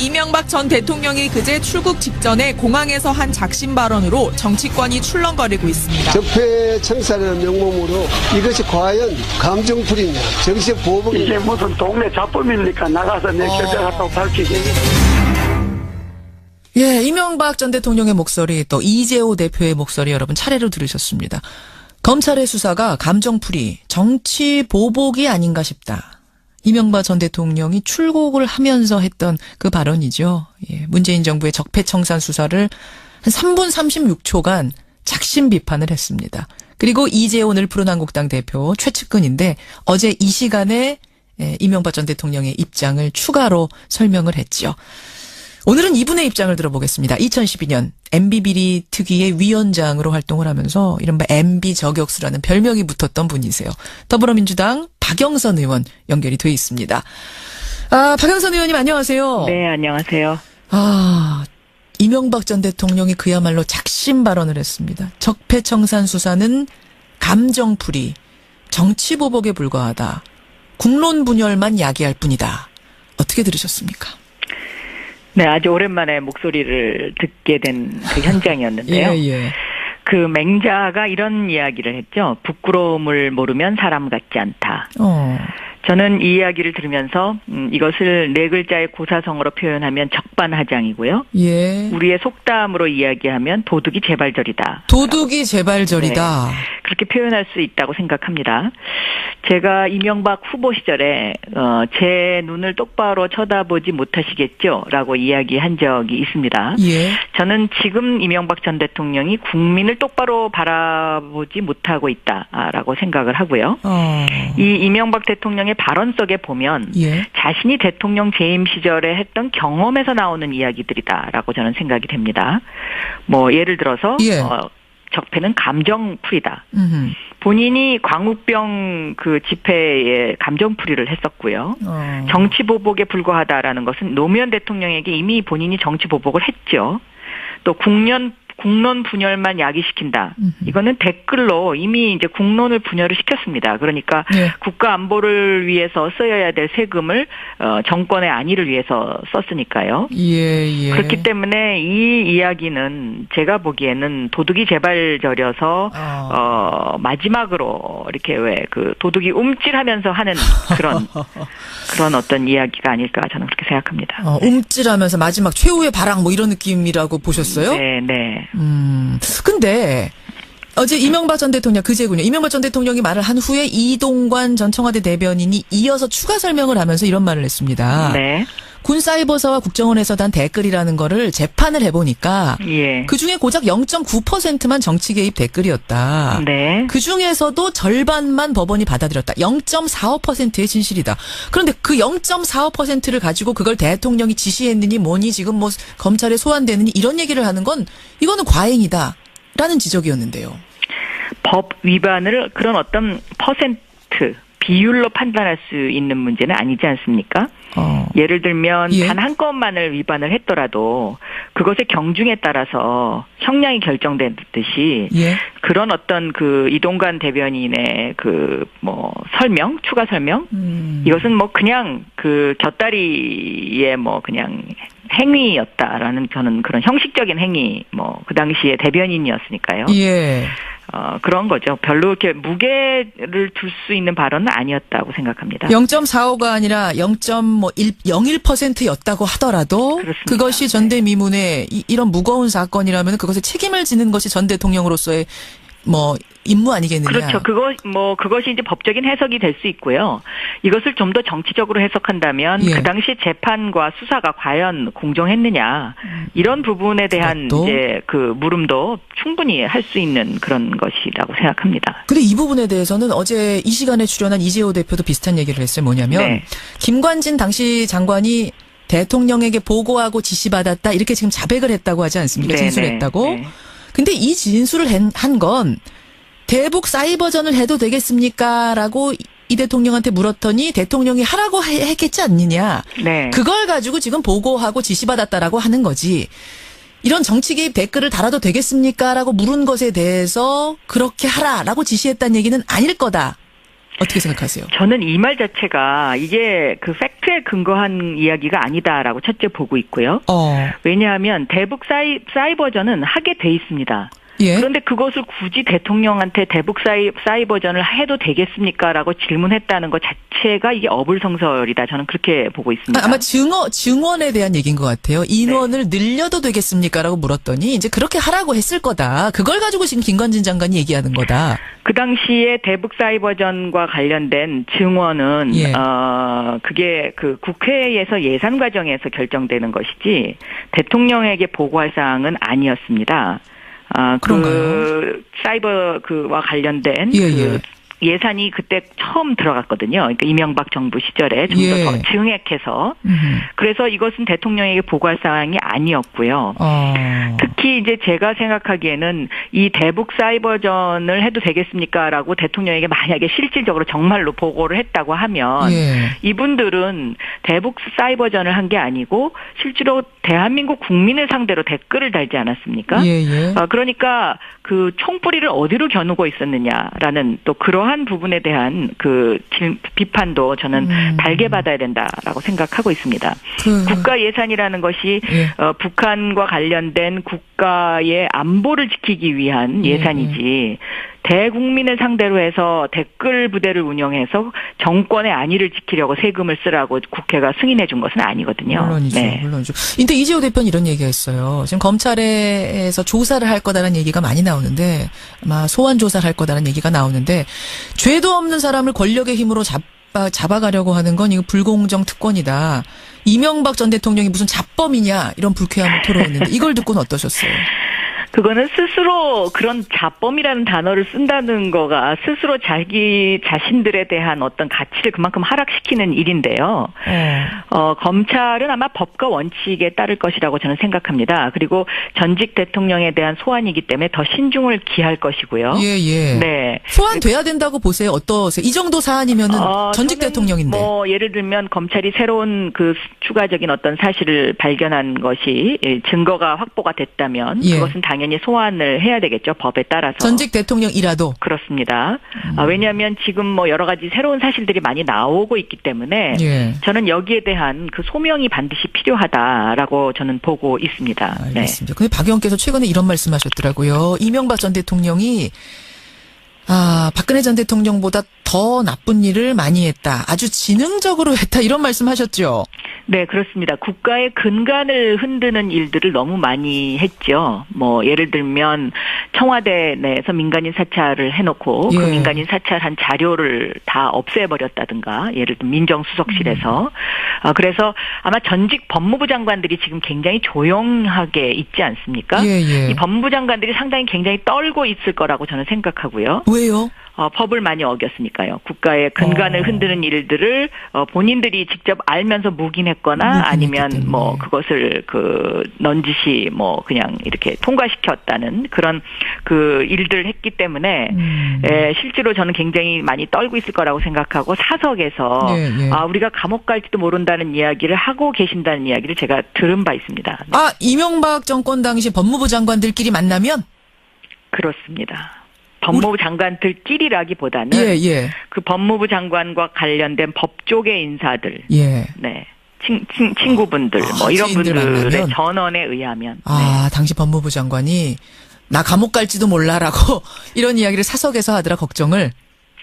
이명박 전 대통령이 그제 출국 직전에 공항에서 한 작심 발언으로 정치권이 출렁거리고 있습니다. 적폐청산이라는 명목으로 이것이 과연 감정풀이냐, 정치적 보복이냐. 이게 무슨 동네 잡범입니까? 나가서 내 결정했다고 밝히기. 예, 이명박 전 대통령의 목소리, 또 이재호 대표의 목소리 여러분 차례로 들으셨습니다. 검찰의 수사가 감정풀이, 정치 보복이 아닌가 싶다. 이명박 전 대통령이 출국을 하면서 했던 그 발언이죠. 예, 문재인 정부의 적폐청산 수사를 한 3분 36초간 작심 비판을 했습니다. 그리고 이재호 오늘 푸른한국당 대표 최측근인데 어제 이 시간에 이명박 전 대통령의 입장을 추가로 설명을 했죠. 오늘은 이분의 입장을 들어보겠습니다. 2012년 MB비리 특위의 위원장으로 활동을 하면서 이른바 MB 저격수라는 별명이 붙었던 분이세요. 더불어민주당 박영선 의원 연결이 돼 있습니다. 박영선 의원님 안녕하세요. 네, 안녕하세요. 이명박 전 대통령이 그야말로 작심 발언을 했습니다. 적폐청산 수사는 감정풀이, 정치보복에 불과하다. 국론 분열만 야기할 뿐이다. 어떻게 들으셨습니까? 네, 아주 오랜만에 목소리를 듣게 된 그 현장이었는데요. 예. 그 맹자가 이런 이야기를 했죠. 부끄러움을 모르면 사람 같지 않다. 저는 이 이야기를 들으면서 이것을 네 글자의 고사성어로 표현하면 적반하장이고요. 예. 우리의 속담으로 이야기하면 도둑이 재발절이다. 도둑이 재발절이다. 네, 그렇게 표현할 수 있다고 생각합니다. 제가 이명박 후보 시절에 제 눈을 똑바로 쳐다보지 못하시겠죠? 라고 이야기한 적이 있습니다. 예. 저는 지금 이명박 전 대통령이 국민을 똑바로 바라보지 못하고 있다라고 생각을 하고요. 이 이명박 대통령의 발언 속에 보면 예. 자신이 대통령 재임 시절에 했던 경험에서 나오는 이야기들이다라고 저는 생각이 됩니다. 뭐 예를 들어서 예. 적폐는 감정풀이다. 음흠. 본인이 광우병 그 집회에 감정풀이를 했었고요. 정치보복에 불과하다라는 것은 노무현 대통령에게 이미 본인이 정치보복을 했죠. 또 국론 분열만 야기시킨다. 이거는 댓글로 이미 이제 국론을 분열을 시켰습니다. 그러니까 예. 국가 안보를 위해서 써야 될 세금을 정권의 안위를 위해서 썼으니까요. 예. 그렇기 때문에 이 이야기는 제가 보기에는 도둑이 재발절여서 마지막으로 이렇게 왜 그 도둑이 움찔하면서 하는 그런 어떤 이야기가 아닐까 저는 그렇게 생각합니다. 움찔하면서 마지막 최후의 발악 뭐 이런 느낌이라고 보셨어요? 네. 근데 어제 이명박 전 대통령 그제군요. 이명박 전 대통령이 말을 한 후에 이동관 전 청와대 대변인이 이어서 추가 설명을 하면서 이런 말을 했습니다. 네. 군사이버사와 국정원에서 단 댓글이라는 거를 재판을 해보니까 예. 그중에 고작 0.9%만 정치 개입 댓글이었다. 네. 그중에서도 절반만 법원이 받아들였다. 0.45%의 진실이다. 그런데 그 0.45%를 가지고 그걸 대통령이 지시했느니 뭐니 지금 뭐 검찰에 소환되느니 이런 얘기를 하는 건 이거는 과잉이다. 라는 지적이었는데요. 법 위반을 그런 어떤 퍼센트 비율로 판단할 수 있는 문제는 아니지 않습니까? 예를 들면 예. 단 한 건만을 위반을 했더라도 그것의 경중에 따라서 형량이 결정되듯이 예. 그런 어떤 그 이동관 대변인의 그 뭐 설명, 추가 설명 이것은 뭐 그냥 그 곁다리의 뭐 그냥 행위였다라는 저는 그런 형식적인 행위 뭐 그 당시에 대변인이었으니까요. 예. 그런 거죠. 별로 이렇게 무게를 둘 수 있는 발언은 아니었다고 생각합니다. 0.45가 아니라 0.01%였다고 하더라도 그렇습니다. 그것이 전대미문의 이런 무거운 사건이라면 그것에 책임을 지는 것이 전 대통령으로서의 뭐 임무 아니겠느냐. 그렇죠. 그것이 이제 법적인 해석이 될 수 있고요. 이것을 좀 더 정치적으로 해석한다면 예. 그 당시 재판과 수사가 과연 공정했느냐 이런 부분에 대한 그것도? 이제 그 물음도 충분히 할 수 있는 그런 것이라고 생각합니다. 근데 이 부분에 대해서는 어제 이 시간에 출연한 이재호 대표도 비슷한 얘기를 했어요. 뭐냐면 네. 김관진 당시 장관이 대통령에게 보고하고 지시받았다 이렇게 지금 자백을 했다고 하지 않습니까? 네네. 진술했다고. 네. 근데 이 진술을 한 건 대북 사이버전을 해도 되겠습니까? 라고 이 대통령한테 물었더니 대통령이 하라고 했겠지 않느냐. 네. 그걸 가지고 지금 보고하고 지시받았다라고 하는 거지. 이런 정치 개입 댓글을 달아도 되겠습니까? 라고 물은 것에 대해서 그렇게 하라라고 지시했다는 얘기는 아닐 거다. 어떻게 생각하세요? 저는 이 말 자체가 이게 그 팩트에 근거한 이야기가 아니다라고 첫째 보고 있고요. 왜냐하면 대북 사이버전은 하게 돼 있습니다. 예. 그런데 그것을 굳이 대통령한테 대북 사이버전을 해도 되겠습니까라고 질문했다는 것 자체가 이게 어불성설이다. 저는 그렇게 보고 있습니다. 아마 증원에 대한 얘기인 것 같아요. 인원을 늘려도 되겠습니까라고 물었더니 이제 그렇게 하라고 했을 거다. 그걸 가지고 지금 김관진 장관이 얘기하는 거다. 그 당시에 대북 사이버전과 관련된 증원은 그게 그 국회에서 예산 과정에서 결정되는 것이지 대통령에게 보고할 사항은 아니었습니다. 그 사이버 그와 관련된 그 예산이 그때 처음 들어갔거든요. 그러니까 이명박 정부 시절에 좀 더 증액해서. 그래서 이것은 대통령에게 보고할 사항이 아니었고요. 특히 이제 제가 생각하기에는 이 대북 사이버전을 해도 되겠습니까라고 대통령에게 만약에 실질적으로 정말로 보고를 했다고 하면 이분들은 대북 사이버전을 한 게 아니고 실제로 대한민국 국민을 상대로 댓글을 달지 않았습니까? 그러니까 그 총뿌리를 어디로 겨누고 있었느냐라는 또 그러한 부분에 대한 그 비판도 저는 달게 받아야 된다라고 생각하고 있습니다. 국가 예산이라는 것이 북한과 관련된 국가의 안보를 지키기 위한 예산이지 대국민을 상대로 해서 댓글 부대를 운영해서 정권의 안위를 지키려고 세금을 쓰라고 국회가 승인해 준 것은 아니거든요. 물론이죠. 물론이죠. 근데 이재호 대표는 이런 얘기가 있어요. 지금 검찰에서 조사를 할 거다라는 얘기가 많이 나오는데 아마 소환 조사를 할 거다라는 얘기가 나오는데 죄도 없는 사람을 권력의 힘으로 잡아가려고 하는 건 이거 불공정 특권이다. 이명박 전 대통령이 무슨 잡범이냐 이런 불쾌함을 토로했는데 이걸 듣고는 어떠셨어요? 그거는 스스로 그런 자범이라는 단어를 쓴다는 거가 스스로 자기 자신들에 대한 어떤 가치를 그만큼 하락시키는 일인데요. 검찰은 아마 법과 원칙에 따를 것이라고 저는 생각합니다. 그리고 전직 대통령에 대한 소환이기 때문에 더 신중을 기할 것이고요. 네. 소환돼야 된다고 보세요. 어떠세요? 이 정도 사안이면은 전직 대통령인데. 뭐 예를 들면 검찰이 새로운 그 추가적인 어떤 사실을 발견한 것이 증거가 확보가 됐다면 그것은 당연히 소환을 해야 되겠죠. 법에 따라서. 전직 대통령이라도. 그렇습니다. 왜냐하면 지금 뭐 여러 가지 새로운 사실들이 많이 나오고 있기 때문에 저는 여기에 대한 그 소명이 반드시 필요하다라고 저는 보고 있습니다. 알겠습니다. 근데 박 의원께서 최근에 이런 말씀하셨더라고요. 이명박 전 대통령이 박근혜 전 대통령보다 더 나쁜 일을 많이 했다. 아주 지능적으로 했다. 이런 말씀하셨죠. 네, 그렇습니다. 국가의 근간을 흔드는 일들을 너무 많이 했죠. 뭐 예를 들면 청와대 내에서 민간인 사찰을 해놓고 그 민간인 사찰한 자료를 다 없애버렸다든가 예를 들면 민정수석실에서 그래서 아마 전직 법무부 장관들이 지금 굉장히 조용하게 있지 않습니까? 이 법무부 장관들이 상당히 굉장히 떨고 있을 거라고 저는 생각하고요. 왜요? 법을 많이 어겼으니까요. 국가의 근간을 흔드는 일들을 본인들이 직접 알면서 묵인했거나 아니면 뭐 그것을 넌지시 뭐 그냥 이렇게 통과시켰다는 그런 그 일들을 했기 때문에 실제로 저는 굉장히 많이 떨고 있을 거라고 생각하고 사석에서 우리가 감옥 갈지도 모른다는 이야기를 하고 계신다는 이야기를 제가 들은 바 있습니다. 이명박 정권 당시 법무부 장관들끼리 만나면? 그렇습니다. 법무부 장관들끼리라기보다는 그 법무부 장관과 관련된 법조계 인사들, 친구분들, 뭐 이런 분들의 전언에 의하면. 당시 법무부 장관이 나 감옥 갈지도 몰라라고 이런 이야기를 사석에서 하더라 걱정을.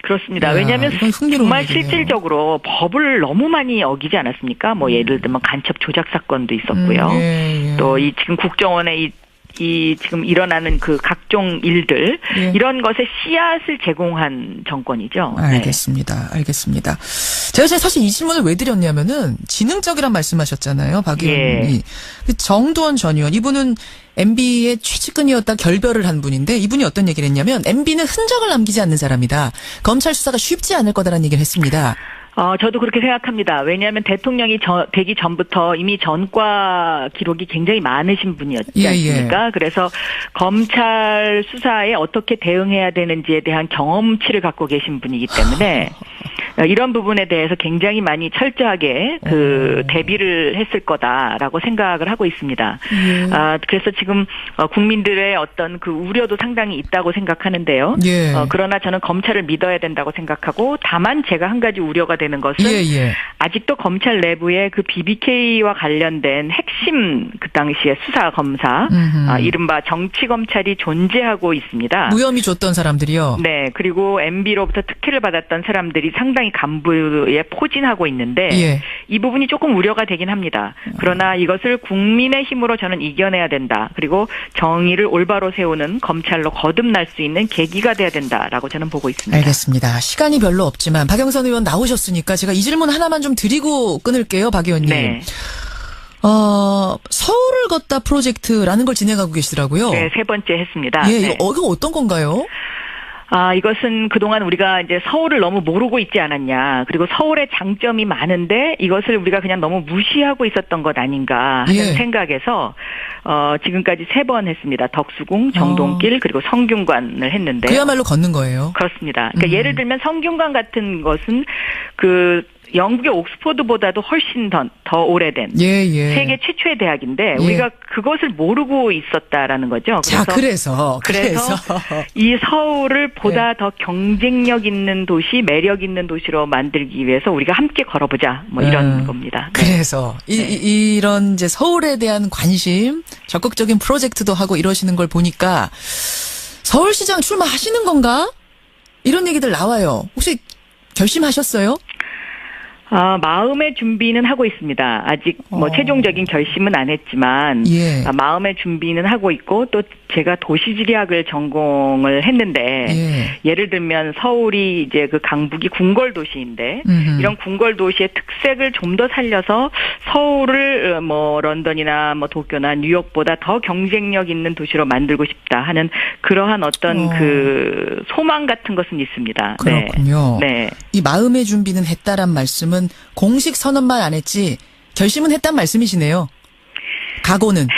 그렇습니다. 왜냐하면 정말 실질적으로 법을 너무 많이 어기지 않았습니까? 뭐 예를 들면 간첩 조작 사건도 있었고요. 또 이 지금 국정원의 이 지금 일어나는 그 각종 일들 이런 것에 씨앗을 제공한 정권이죠. 알겠습니다. 제가 사실 이 질문을 왜 드렸냐면은 지능적이란 말씀하셨잖아요. 박 의원이. 정두원 전 의원 이분은 MB의 최측근이었다 결별을 한 분인데 이분이 어떤 얘기를 했냐면 MB는 흔적을 남기지 않는 사람이다. 검찰 수사가 쉽지 않을 거다라는 얘기를 했습니다. 저도 그렇게 생각합니다. 왜냐하면 대통령이 되기 전부터 이미 전과 기록이 굉장히 많으신 분이었지 않습니까? 그래서 검찰 수사에 어떻게 대응해야 되는지에 대한 경험치를 갖고 계신 분이기 때문에 이런 부분에 대해서 굉장히 많이 철저하게 대비를 했을 거다라고 생각을 하고 있습니다. 그래서 지금 국민들의 어떤 그 우려도 상당히 있다고 생각하는데요. 예. 그러나 저는 검찰을 믿어야 된다고 생각하고 다만 제가 한 가지 우려가 되는 것은 아직도 검찰 내부에 그 BBK와 관련된 핵심 그 당시에 수사 검사 이른바 정치 검찰이 존재하고 있습니다. 무혐의 줬던 사람들이요. 네. 그리고 MB로부터 특혜를 받았던 사람들이 상당히 간부에 포진하고 있는데 이 부분이 조금 우려가 되긴 합니다. 그러나 이것을 국민의 힘으로 저는 이겨내야 된다. 그리고 정의를 올바로 세우는 검찰로 거듭날 수 있는 계기가 돼야 된다라고 저는 보고 있습니다. 알겠습니다. 시간이 별로 없지만 박영선 의원 나오셨으니까 제가 이 질문 하나만 좀 드리고 끊을게요. 박 의원님. 네. 서울을 걷다 프로젝트라는 걸 진행하고 계시더라고요. 네, 3번째 했습니다. 예, 네. 이거 어떤 건가요? 이것은 그동안 우리가 이제 서울을 너무 모르고 있지 않았냐. 그리고 서울의 장점이 많은데 이것을 우리가 그냥 너무 무시하고 있었던 것 아닌가 하는 생각에서 지금까지 3번 했습니다. 덕수궁, 정동길, 그리고 성균관을 했는데. 그야말로 걷는 거예요. 그렇습니다. 그러니까 예를 들면 성균관 같은 것은 그 영국의 옥스퍼드보다도 훨씬 더 오래된 세계 최초의 대학인데 우리가 그것을 모르고 있었다라는 거죠. 그래서 이 서울을 보다 더 경쟁력 있는 도시, 매력 있는 도시로 만들기 위해서 우리가 함께 걸어보자. 뭐 이런 겁니다. 네. 그래서 이런 이제 서울에 대한 관심, 적극적인 프로젝트도 하고 이러시는 걸 보니까 서울시장 출마하시는 건가? 이런 얘기들 나와요. 혹시 결심하셨어요? 마음의 준비는 하고 있습니다. 아직 뭐 최종적인 결심은 안 했지만 마음의 준비는 하고 있고 또 제가 도시지리학을 전공을 했는데 예를 들면 서울이 이제 그 강북이 궁궐 도시인데 이런 궁궐 도시의 특색을 좀 더 살려서 서울을 뭐 런던이나 뭐 도쿄나 뉴욕보다 더 경쟁력 있는 도시로 만들고 싶다 하는 그러한 어떤 그 소망 같은 것은 있습니다. 그렇군요. 네. 이 마음의 준비는 했다란 말씀은 공식 선언만 안 했지 결심은 했단 말씀이시네요. 각오는.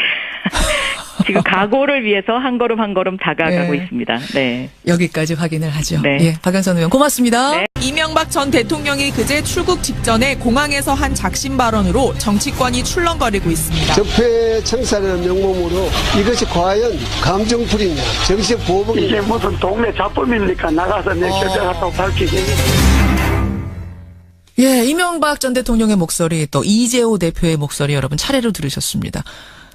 지금 각오를 위해서 한 걸음 한 걸음 다가가고 있습니다. 네. 여기까지 확인을 하죠. 네. 박영선 의원 고맙습니다. 네. 이명박 전 대통령이 그제 출국 직전에 공항에서 한 작심 발언으로 정치권이 출렁거리고 있습니다. 적폐 청산하는 명목으로 이것이 과연 감정풀이냐 정치 보복이냐 이게 무슨 동네 잡범입니까? 나가서 내 결정했다고 밝히기. 이명박 전 대통령의 목소리 또 이재호 대표의 목소리 여러분 차례로 들으셨습니다.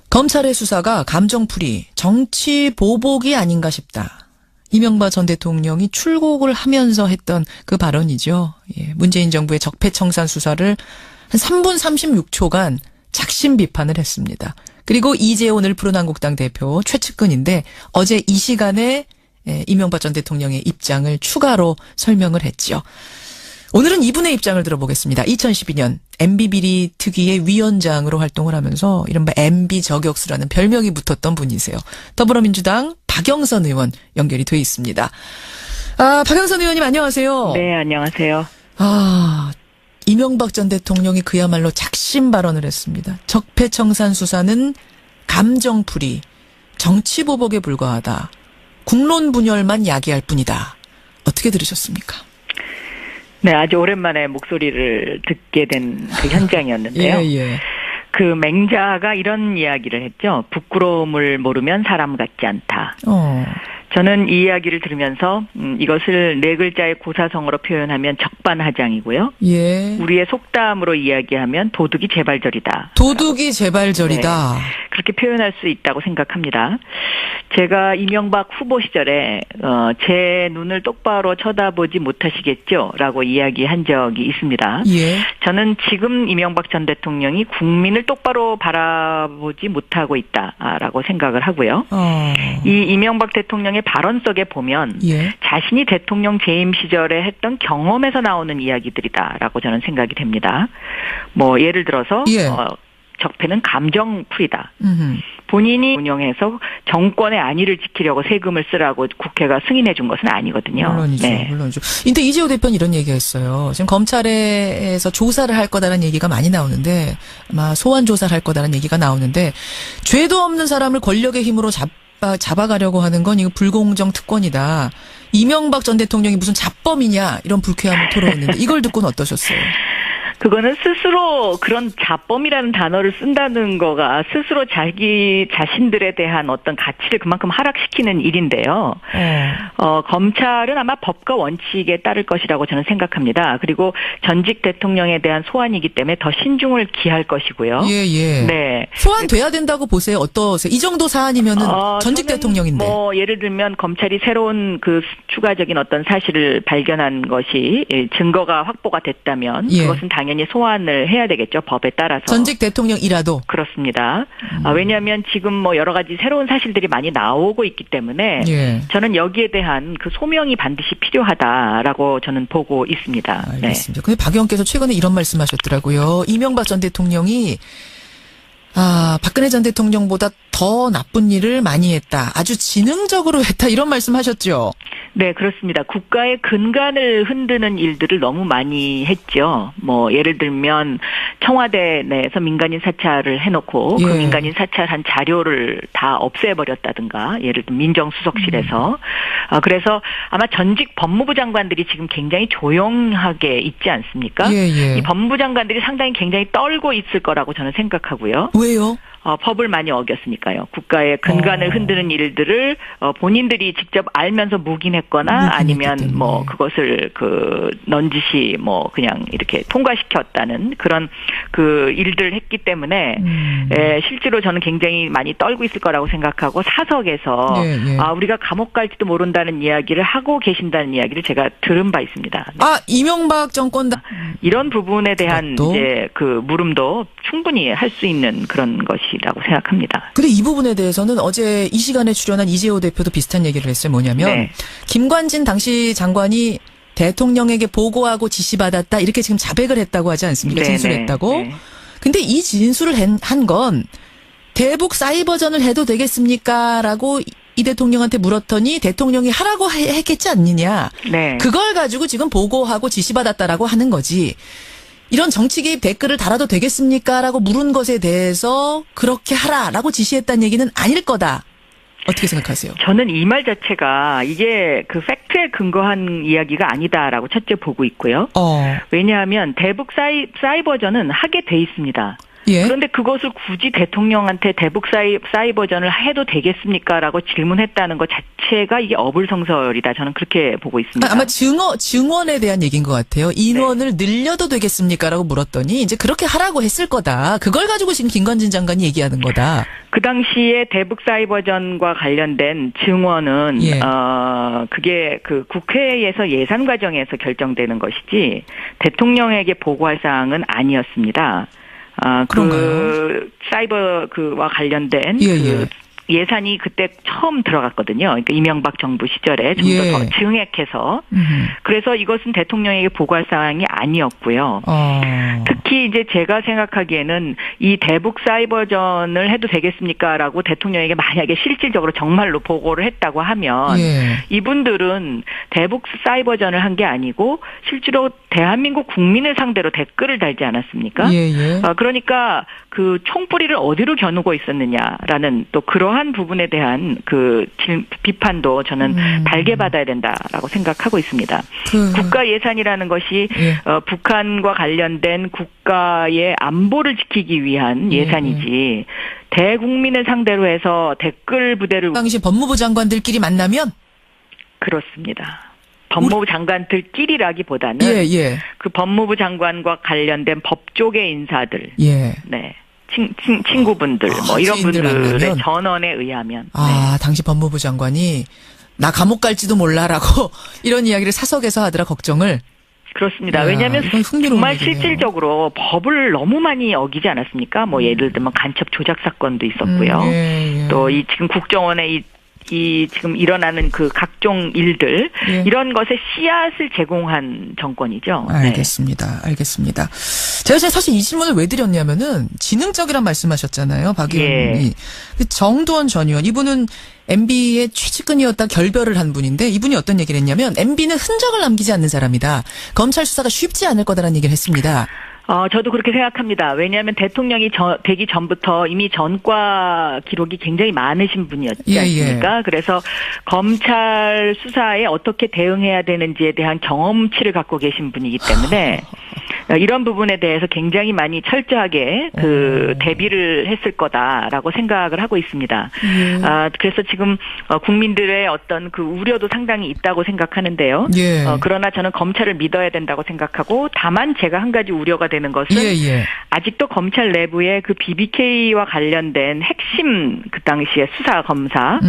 검찰의 수사가 감정풀이, 정치 보복이 아닌가 싶다. 이명박 전 대통령이 출국을 하면서 했던 그 발언이죠. 문재인 정부의 적폐청산 수사를 한 3분 36초간 작심 비판을 했습니다. 그리고 이재호 늘푸른한국당 대표 최측근인데 어제 이 시간에 이명박 전 대통령의 입장을 추가로 설명을 했죠. 오늘은 이분의 입장을 들어보겠습니다. 2012년 MB비리 특위의 위원장으로 활동을 하면서 이른바 MB 저격수라는 별명이 붙었던 분이세요. 더불어민주당 박영선 의원 연결이 돼 있습니다. 박영선 의원님 안녕하세요. 네, 안녕하세요. 이명박 전 대통령이 그야말로 작심 발언을 했습니다. 적폐청산 수사는 감정풀이, 정치보복에 불과하다. 국론 분열만 야기할 뿐이다. 어떻게 들으셨습니까? 네, 아주 오랜만에 목소리를 듣게 된 그 현장이었는데요. 그 맹자가 이런 이야기를 했죠. 부끄러움을 모르면 사람 같지 않다. 저는 이 이야기를 들으면서 이것을 4글자의 고사성어로 표현하면 적반하장이고요. 우리의 속담으로 이야기하면 도둑이 재발절이다. 도둑이 재발절이다. 네, 그렇게 표현할 수 있다고 생각합니다. 제가 이명박 후보 시절에 제 눈을 똑바로 쳐다보지 못하시겠죠? 라고 이야기한 적이 있습니다. 저는 지금 이명박 전 대통령이 국민을 똑바로 바라보지 못하고 있다라고 생각을 하고요. 이 이명박 대통령의 발언 속에 보면 자신이 대통령 재임 시절에 했던 경험에서 나오는 이야기들이다라고 저는 생각이 됩니다. 뭐 예를 들어서 적폐는 감정풀이다. 본인이 운영해서 정권의 안위를 지키려고 세금을 쓰라고 국회가 승인해 준 것은 아니거든요. 물론이죠. 물론이죠. 근데 이재호 대표는 이런 얘기했어요. 지금 검찰에서 조사를 할 거다라는 얘기가 많이 나오는데 아마 소환 조사를 할 거다라는 얘기가 나오는데 죄도 없는 사람을 권력의 힘으로 잡아가려고 하는 건 이거 불공정 특권이다. 이명박 전 대통령이 무슨 잡범이냐 이런 불쾌함을 토로했는데 이걸 듣고는 어떠셨어요? 그거는 스스로 그런 자범이라는 단어를 쓴다는 거가 스스로 자기 자신들에 대한 어떤 가치를 그만큼 하락시키는 일인데요. 검찰은 아마 법과 원칙에 따를 것이라고 저는 생각합니다. 그리고 전직 대통령에 대한 소환이기 때문에 더 신중을 기할 것이고요. 예. 네. 소환돼야 된다고 보세요. 어떠세요? 이 정도 사안이면은 전직 대통령인데. 뭐 예를 들면 검찰이 새로운 그 추가적인 어떤 사실을 발견한 것이 증거가 확보가 됐다면 그것은 당연히 소환을 해야 되겠죠. 법에 따라서. 전직 대통령이라도. 그렇습니다. 왜냐하면 지금 뭐 여러 가지 새로운 사실들이 많이 나오고 있기 때문에 저는 여기에 대한 그 소명이 반드시 필요하다라고 저는 보고 있습니다. 알겠습니다. 근데 박 의원께서 최근에 이런 말씀하셨더라고요. 이명박 전 대통령이 박근혜 전 대통령보다 더 나쁜 일을 많이 했다. 아주 지능적으로 했다. 이런 말씀하셨죠. 네, 그렇습니다. 국가의 근간을 흔드는 일들을 너무 많이 했죠. 뭐 예를 들면 청와대 내에서 민간인 사찰을 해놓고 그 민간인 사찰한 자료를 다 없애버렸다든가 예를 들면 민정수석실에서 그래서 아마 전직 법무부 장관들이 지금 굉장히 조용하게 있지 않습니까? 이 법무부 장관들이 상당히 굉장히 떨고 있을 거라고 저는 생각하고요. 왜요? 법을 많이 어겼으니까요. 국가의 근간을 흔드는 일들을 본인들이 직접 알면서 묵인했거나 아니면 뭐 그것을 넌지시 뭐 그냥 이렇게 통과시켰다는 그런 그 일들을 했기 때문에 실제로 저는 굉장히 많이 떨고 있을 거라고 생각하고 사석에서 우리가 감옥 갈지도 모른다는 이야기를 하고 계신다는 이야기를 제가 들은 바 있습니다. 네. 이명박 정권 이런 부분에 대한 이제 그 물음도 충분히 할 수 있는 그런 것이라고 생각합니다. 근데 이 부분에 대해서는 어제 이 시간에 출연한 이재호 대표도 비슷한 얘기를 했어요. 뭐냐면 김관진 당시 장관이 대통령에게 보고하고 지시받았다 이렇게 지금 자백을 했다고 하지 않습니까? 진술했다고. 근데 이 진술을 한 건 대북 사이버전을 해도 되겠습니까? 라고 이 대통령한테 물었더니 대통령이 하라고 했겠지 않느냐. 그걸 가지고 지금 보고하고 지시받았다라고 하는 거지. 이런 정치 개입 댓글을 달아도 되겠습니까? 라고 물은 것에 대해서 그렇게 하라라고 지시했다는 얘기는 아닐 거다. 어떻게 생각하세요? 저는 이 말 자체가 이게 그 팩트에 근거한 이야기가 아니다라고 첫째 보고 있고요. 왜냐하면 대북 사이버전은 하게 돼 있습니다. 그런데 그것을 굳이 대통령한테 대북 사이버전을 해도 되겠습니까? 라고 질문했다는 것 자체가 이게 어불성설이다. 저는 그렇게 보고 있습니다. 아마 증언에 대한 얘기인 것 같아요. 인원을 늘려도 되겠습니까? 라고 물었더니 이제 그렇게 하라고 했을 거다. 그걸 가지고 지금 김관진 장관이 얘기하는 거다. 그 당시에 대북 사이버전과 관련된 증언은 그게 그 국회에서 예산 과정에서 결정되는 것이지 대통령에게 보고할 사항은 아니었습니다. 그 사이버 그와 관련된 예산이 그때 처음 들어갔거든요. 그러니까 이명박 정부 시절에 좀 더 증액해서. 그래서 이것은 대통령에게 보고할 사항이 아니었고요. 특히 이제 제가 생각하기에는 이 대북 사이버전을 해도 되겠습니까? 라고 대통령에게 만약에 실질적으로 정말로 보고를 했다고 하면 이분들은 대북 사이버전을 한 게 아니고 실제로 대한민국 국민을 상대로 댓글을 달지 않았습니까? 그러니까 그 총뿌리를 어디로 겨누고 있었느냐라는 또 그러한 부분에 대한 그 비판도 저는 달게 받아야 된다라고 생각하고 있습니다. 국가 예산이라는 것이 북한과 관련된 국가의 안보를 지키기 위한 예산이지 대국민을 상대로 해서 댓글 부대를 당시 법무부 장관들끼리 만나면 그렇습니다. 법무부 장관들끼리라기보다는 그 법무부 장관과 관련된 법조계 인사들, 친구분들, 뭐 이런 분들의 전언에 의하면. 당시 법무부 장관이 나 감옥 갈지도 몰라라고 이런 이야기를 사석에서 하더라 걱정을. 그렇습니다. 왜냐하면 정말 실질적으로 법을 너무 많이 어기지 않았습니까? 뭐 예를 들면 간첩 조작 사건도 있었고요. 또 이 지금 국정원의 이 지금 일어나는 그 각종 일들 이런 것에 씨앗을 제공한 정권이죠. 알겠습니다. 알겠습니다. 제가 사실 이 질문을 왜 드렸냐면은 지능적이란 말씀하셨잖아요. 박 의원이. 정두원 전 의원 이분은 MB의 최측근이었다 결별을 한 분인데 이분이 어떤 얘기를 했냐면 MB는 흔적을 남기지 않는 사람이다. 검찰 수사가 쉽지 않을 거다라는 얘기를 했습니다. 저도 그렇게 생각합니다. 왜냐하면 대통령이 되기 전부터 이미 전과 기록이 굉장히 많으신 분이었지 않습니까? 그래서 검찰 수사에 어떻게 대응해야 되는지에 대한 경험치를 갖고 계신 분이기 때문에 이런 부분에 대해서 굉장히 많이 철저하게 대비를 했을 거다라고 생각을 하고 있습니다. 그래서 지금 국민들의 어떤 그 우려도 상당히 있다고 생각하는데요. 그러나 저는 검찰을 믿어야 된다고 생각하고, 다만 제가 한 가지 우려가 되는 것은 아직도 검찰 내부에 그 BBK와 관련된 핵심 그 당시에 수사 검사,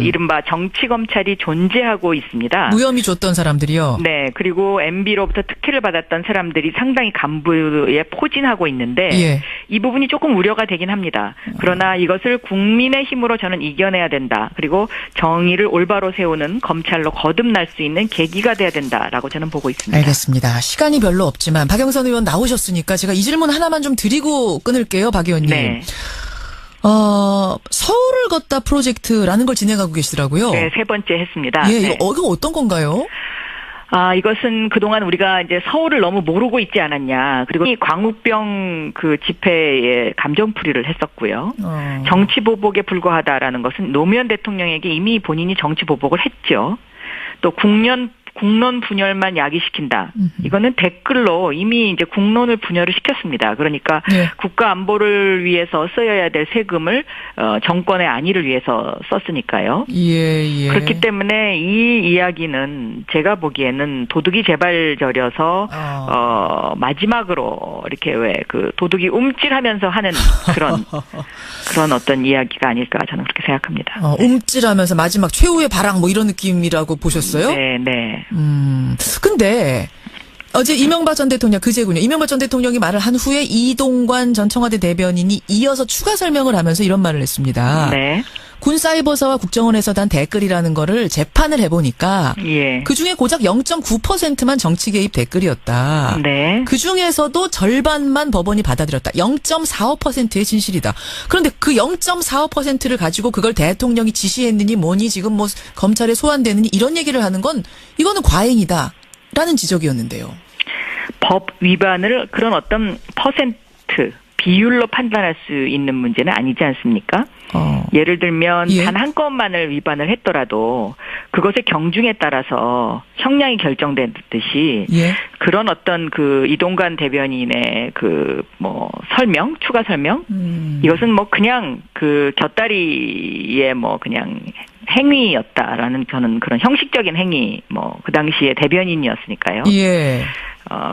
이른바 정치 검찰이 존재하고 있습니다. 무혐의 줬던 사람들이요. 네, 그리고 MB로부터 특혜를 받았던 사람들이 상당히 간부에 포진하고 있는데 이 부분이 조금 우려가 되긴 합니다. 그러나 이것을 국민의 힘으로 저는 이겨내야 된다. 그리고 정의를 올바로 세우는 검찰로 거듭날 수 있는 계기가 돼야 된다라고 저는 보고 있습니다. 알겠습니다. 시간이 별로 없지만 박영선 의원 나오셨으니까 제가 이 질문 하나만 좀 드리고 끊을게요, 박 의원님. 네. 서울을 걷다 프로젝트라는 걸 진행하고 계시더라고요. 네, 3번째 했습니다. 네. 이거 어떤 건가요? 이것은 그동안 우리가 이제 서울을 너무 모르고 있지 않았냐. 그리고 이 광우병 그 집회에 감정풀이를 했었고요. 정치보복에 불과하다라는 것은 노무현 대통령에게 이미 본인이 정치보복을 했죠. 또 국론 분열만 야기시킨다. 이거는 댓글로 이미 이제 국론을 분열을 시켰습니다. 그러니까 국가 안보를 위해서 써야 될 세금을 정권의 안위를 위해서 썼으니까요. 그렇기 때문에 이 이야기는 제가 보기에는 도둑이 재발절여서 마지막으로 이렇게 왜 그 도둑이 움찔하면서 하는 그런 어떤 이야기가 아닐까 저는 그렇게 생각합니다. 움찔하면서 마지막 최후의 발악 뭐 이런 느낌이라고 보셨어요? 네. 근데 어제 이명박 전 대통령, 그제군요. 이명박 전 대통령이 말을 한 후에 이동관 전 청와대 대변인이 이어서 추가 설명을 하면서 이런 말을 했습니다. 네. 군사이버서와 국정원에서 단 댓글이라는 거를 재판을 해보니까 그중에 고작 0.9%만 정치 개입 댓글이었다. 네. 그중에서도 절반만 법원이 받아들였다. 0.45%의 진실이다. 그런데 그 0.45%를 가지고 그걸 대통령이 지시했느니 뭐니 지금 뭐 검찰에 소환되느니 이런 얘기를 하는 건 이거는 과잉이다. 라는 지적이었는데요. 법 위반을 그런 어떤 퍼센트 비율로 판단할 수 있는 문제는 아니지 않습니까? 예를 들면 단 한 건만을 위반을 했더라도 그것의 경중에 따라서 형량이 결정되듯이 그런 어떤 그 이동관 대변인의 그 뭐 설명, 추가 설명 이것은 뭐 그냥 그 곁다리의 뭐 그냥 행위였다라는 저는 그런 형식적인 행위 뭐 그 당시에 대변인이었으니까요.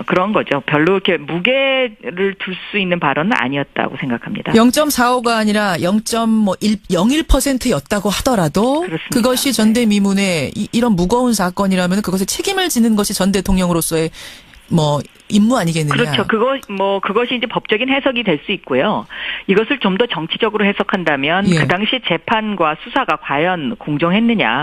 그런 거죠. 별로 이렇게 무게를 둘 수 있는 발언은 아니었다고 생각합니다. 0.45가 아니라 0.01%였다고 하더라도 그렇습니다. 그것이 전대미문의 이런 무거운 사건이라면 그것에 책임을 지는 것이 전 대통령으로서의 뭐 임무 아니겠느냐. 그렇죠. 그것이 이제 법적인 해석이 될 수 있고요. 이것을 좀 더 정치적으로 해석한다면 그 당시 재판과 수사가 과연 공정했느냐.